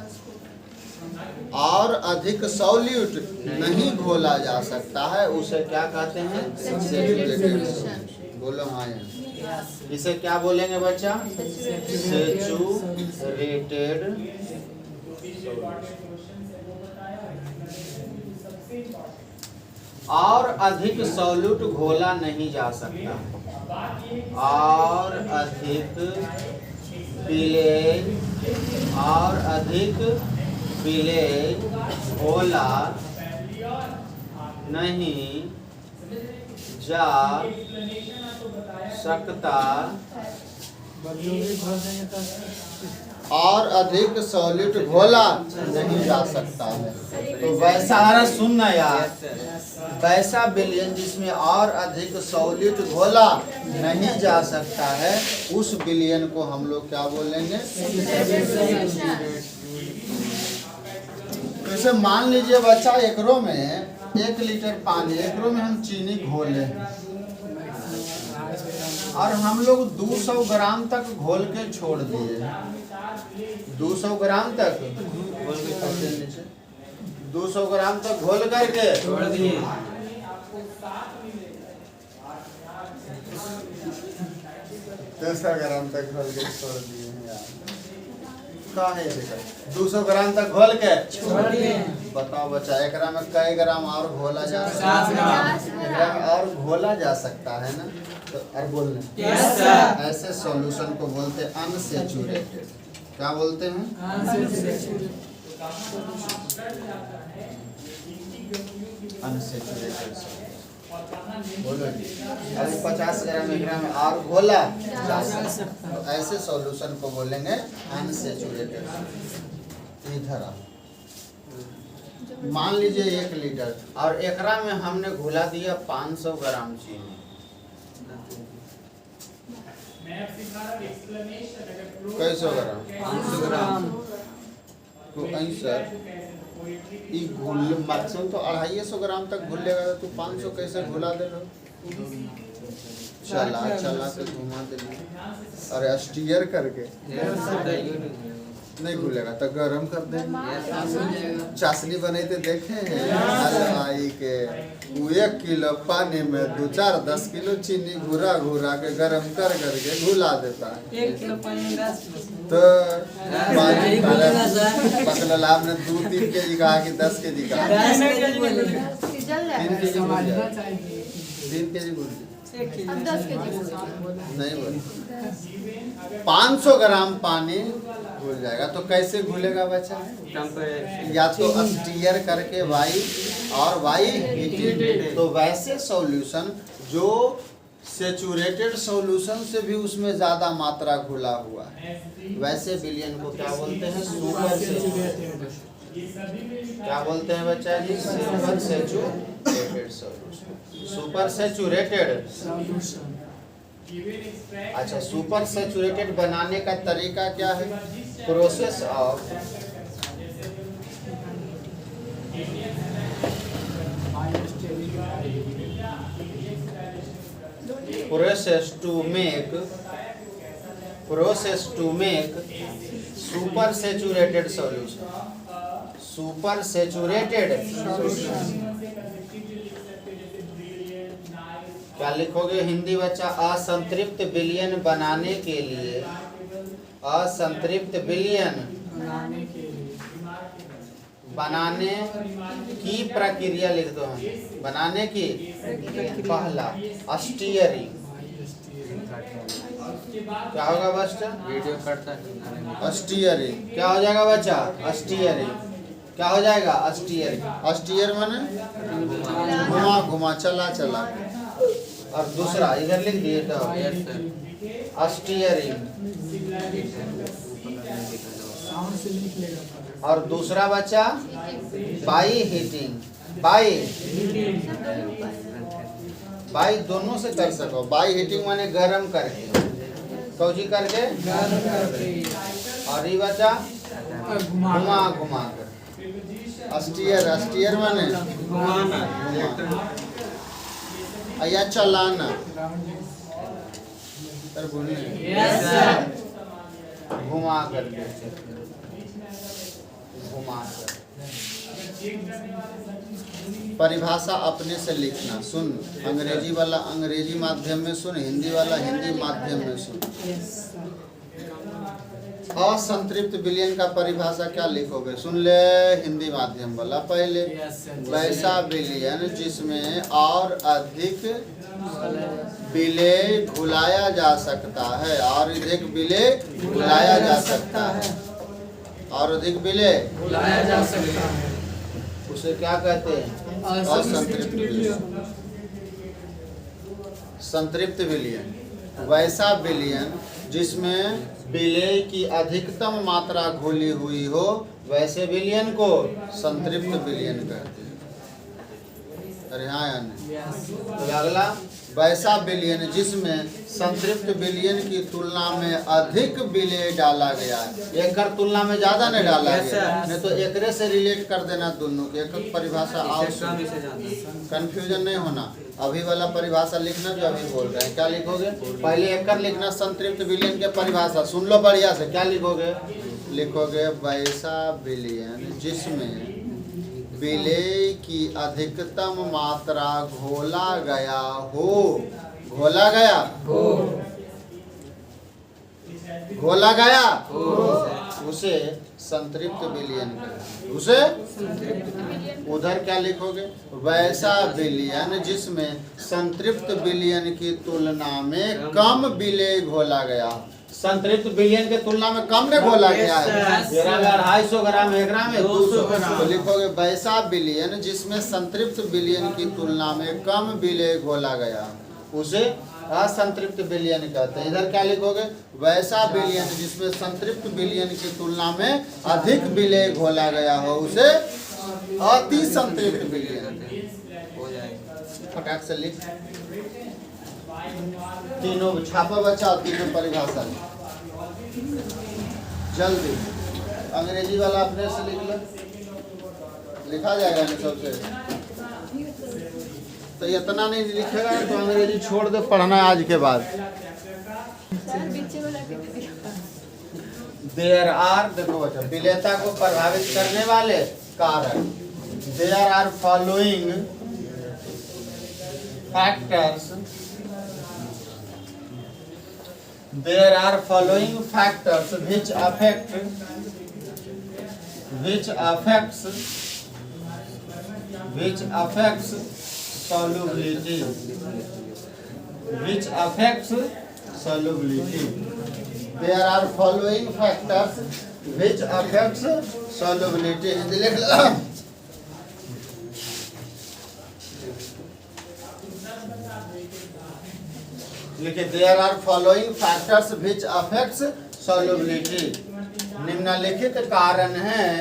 और अधिक सॉल्यूट नहीं घोला जा सकता है, उसे क्या कहते हैं? बोलो हाँ यानी इसे क्या बोलेंगे बच्चा? सेचुरेटेड और अधिक सॉल्यूट घोला नहीं जा सकता, और अधिक विलेय और अधिक विलेय घोला नहीं जा सकता, और अधिक सॉलिड घोला नहीं जा सकता है। तो वैसा सुनना यार, वैसा विलयन जिसमें और अधिक सॉलिड घोला नहीं जा सकता है, उस विलयन को हम लोग क्या बोलेंगे? जैसे मान लीजिए बच्चा, एकरो में 1 लीटर पानी, एकरो में हम चीनी घोले और हम लोग 200 ग्राम तक घोल के छोड़ दिए, 200 ग्राम तक घोल के 200 ग्राम तक घोल करके छोड़ दिए। 200 ग्राम तक घोल के छोड़ दिए हैं यार, का है बेटा? 200 ग्राम तक घोल के छोड़ दिए। बताओ बच्चा, एकरा में कई ग्राम और घोला जा सकता 50 ग्राम। है? एकरा में और घोला जा सकता है ना? तो और बोलने Yes, sir. ऐसे सॉल्यूशन को बोलते हैं अनसैचुरेटेड। क्या बोलते हैं? अनसैचुरेटेड। बोलो जी। अभी 50 ग्राम एकरा में और घोला जा सकता है, तो ऐसे सॉल्यूशन को बोलेंगे अनसैचुरेटेड। इधर आओ, मान लीजिए 1 लीटर और एकरा में हमने घुला दिया 500 ग्राम चीनी। कैसे ग्राम? 500 ग्राम। तो ऐसा ई घुल मैक्सिमम तो 250 ग्राम तक घुलेगा, तो तू 500 कैसे घुला दे लो? चला चला के घुमा दे, अरे स्टीयर करके नहीं घुलेगा तो गरम कर दे। चाशनी बनते देखे हैं हलवाई के, 1 किलो पानी में 2-4-10 किलो चीनी घुरा घुरा के गरम कर करके घुला देता है। 1 किलो पानी में 10 किलो। तो पकड़ा आपने 2-3 केजी कहा कि 10 केजी कहा? 3 केजी घुल जाए, 3 केजी घुल जाए। अब 10 केजी नहीं बोल, 500 ग्राम पानी घुल जाएगा। तो कैसे घुलेगा बच्चा? या तो स्टीयर करके वाई और वाई हीटेड। तो वैसे सॉल्यूशन जो सैचुरेटेड सॉल्यूशन से भी उसमें ज्यादा मात्रा घुला हुआ है, वैसे विलयन को क्या बोलते हैं? Super saturated. क्या बोलते हैं बच्चा जी? Super saturated solution. Super saturated solution. अच्छा, सुपर सैचुरेटेड बनाने का तरीका क्या है? Process of process to make super saturated solution। super saturated solution क्या लिखोगे हिंदी बच्चा? असंतृप्त विलयन बनाने के लिए, असंतृप्त विलयन बनाने की प्रक्रिया लिख दो। बनाने की पहला स्टीयरिंग। क्या होगा बच्चा? वीडियो करता है। स्टीयरिंग क्या हो जाएगा बच्चा? स्टीयरिंग क्या हो जाएगा? स्टीयरिंग। स्टीयर माने घुमा घुमा, चला चला। और दूसरा इधर लिख दिए तो स्टीयरिंग। और दूसरा बच्चा बाई हीटिंग। बाई दोनों से कर सको। बाई हीटिंग माने गरम करके, कौजी करके, और ये बच्चा घुमा घुमा कर। स्टीयर माने घुमाना, या चलाना। घुमा करके, घुमा कर। परिभाषा अपने से लिखना। सुन, अंग्रेजी वाला अंग्रेजी माध्यम में सुन, हिंदी वाला हिंदी माध्यम में सुन। असंतृप्त विलयन का परिभाषा क्या लिखोगे? सुन ले हिंदी माध्यम वाला पहले। वैसा विलयन जिसमें और अधिक विलेय घुलाया जा सकता है, और अधिक विलेय घुलाया जा सकता है, और अधिक विलेय लाया जा सकता है। उसे क्या कहते हैं? असंतृप्त विलयन। संतृप्त विलयन वैसा विलयन जिसमें विलेय की अधिकतम मात्रा घुली हुई हो, वैसे विलयन को संतृप्त विलयन कहते हैं। अरे हाँ या नहीं? तो अगला, वैसा विलयन जिसमें संतृप्त विलयन की तुलना में अधिक विलेय डाला गया है। एक कर तुलना में ज्यादा नहीं डाला गया, नहीं तो एकरे से रिलेट कर देना दोनों की एक परिभाषा आओ, कंफ्यूजन नहीं होना। अभी वाला परिभाषा लिखना जो अभी बोल रहे हैं। क्या लिखोगे? पहले एक कर लिखना संतृप्त विलयन के परिभाषा, सुन लो बढ़िया से। क्या लिखोगे? लिखोगे वैसा विलयन जिसमें विलेय की अधिकतम मात्रा घोला गया हो, घोला गया हो, घोला गया हो, उसे संतृप्त विलयन कहते हैं। उसे उधर क्या लिखोगे? वैसा विलयन जिसमें संतृप्त विलयन की तुलना में कम विलेय घोला गया। संतृप्त विलयन के तुलना में कम ने घोला गया है। 250 ग्राम 1 ग्राम है 200 ग्राम। तो लिखोगे वैसा विलयन जिसमें संतृप्त विलयन की तुलना में कम विलेय घोला गया, उसे असंतृप्त विलयन कहते हैं। इधर क्या लिखोगे? वैसा विलयन जिसमें संतृप्त विलयन की तुलना में अधिक विलेय घोला गया हो, उसे अति संतृप्त विलयन हो जाएगा। फटाक से लिख। तीनों छापा बचा, तीनों परिभाषा जल्दी। अंग्रेजी वाला अपने से लिख लो, लिखा जाएगा ना सबसे। तो इतना नहीं लिखेगा तो अंग्रेजी छोड़ दो, पढ़ना आज के बाद। देयर आर, देखो बच्चा, विलेयता को प्रभावित करने वाले कारक। There are following factors, there are following factors which affects solubility, there are following factors which affects solubility। Hindi लिख लो। लिखे there are following factors which affects solubility. निम्नलिखित कारण हैं,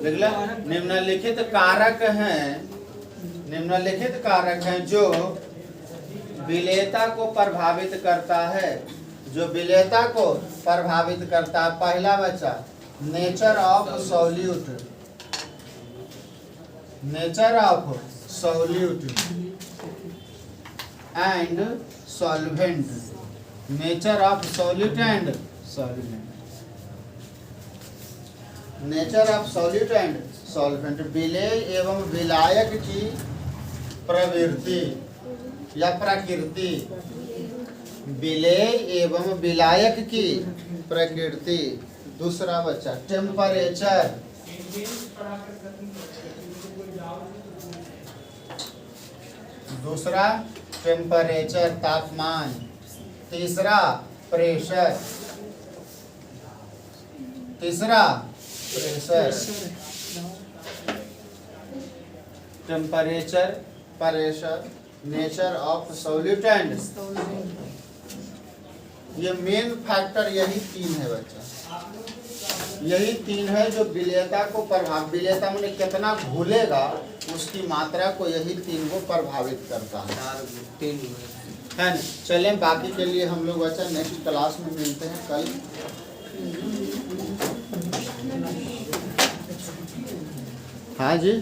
लिख लो, निम्नलिखित कारक हैं जो विलेयता को प्रभावित करता है, जो विलेयता को प्रभावित करता है। पहला बच्चा, nature of solute, nature of solute and solvent, nature of solute and solvent, nature of solute and solvent. विलेय एवं विलायक की प्रवृत्ति या प्रकृति, विलेय एवं विलायक की प्रकृति। दूसरा बच्चा, टेम्परेचर, दूसरा टेम्परेचर तापमान। तीसरा प्रेशर, तीसरा pressure, temperature, pressure, nature of solute and. ये मेन फैक्टर यही तीन है बच्चा, यही तीन है जो विलेयता को प्रभावित, विलेयता में कितना घुलेगा उसकी मात्रा को यही तीन को प्रभावित करता है ना। चलें बाकी के लिए हम लोग बच्चा नेक्स्ट क्लास में मिलते हैं कल। हाँ जी।